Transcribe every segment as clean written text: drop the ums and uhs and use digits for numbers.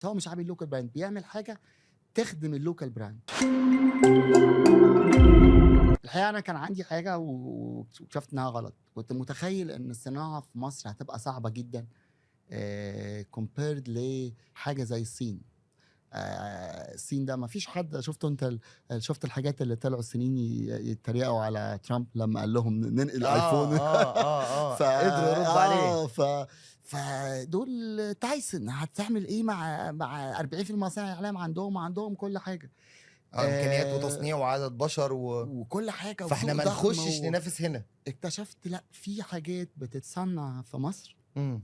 هو مش عامل لوكال براند، بيعمل حاجه تخدم اللوكال براند. الحقيقه انا كان عندي حاجه واكتشفت انها غلط. كنت متخيل ان الصناعه في مصر هتبقى صعبه جدا كومبيرد لحاجه زي الصين. الصين ده ما فيش حد شفته انت شفت الحاجات اللي طلعوا الصينيين يتريقوا على ترامب لما قال لهم ننقل ايفون. قدروا يردوا عليه. فدول تايسون هتعمل ايه مع 40% مصانع الاعلام عندهم كل حاجه. امكانيات وتصنيع وعدد بشر وكل حاجه فاحنا وسوق ما ضخم نخشش ننافس هنا. اكتشفت لا، في حاجات بتتصنع في مصر امم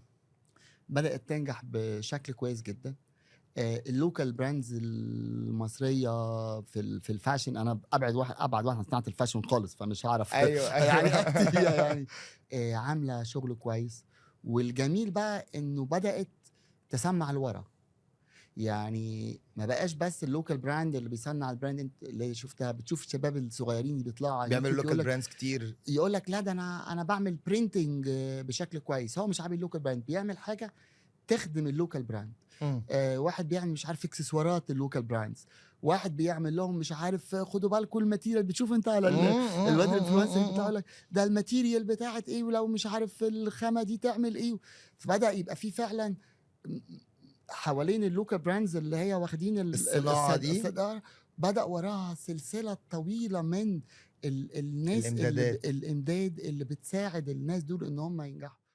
بدأت تنجح بشكل كويس جدا. اللوكال براندز المصريه في الفاشن، انا ابعد واحد عن صناعه الفاشن خالص، فمش هعرف ايوه يعني افتي فيها يعني. عامله شغل كويس. والجميل بقى انه بدأت تسمع لورا. يعني ما بقاش بس اللوكال براند اللي بيصنع البراند اللي شفتها، بتشوف الشباب الصغيرين اللي بيطلعوا على بيعملوا اليوتيوب لوكال براندز كتير. يقول لك لا، ده انا بعمل برينتنج بشكل كويس. هو مش عامل لوكال براند، بيعمل حاجه تخدم اللوكال براند. امم واحد بيعمل مش عارف اكسسوارات اللوكال براندز، واحد بيعمل لهم مش عارف خدوا بالكم الماتيريال. بتشوف انت على الواد الانفلونسر بتاعه لك ده الماتيريال بتاعت ايه، ولو مش عارف الخامه دي تعمل ايه. فبدا يبقى في فعلا حوالين اللوكال براندز اللي هي واخدين الصناعه دي بدا وراها سلسله طويله من الناس الامدادات. الامداد اللي بتساعد الناس دول ان هم ينجحوا.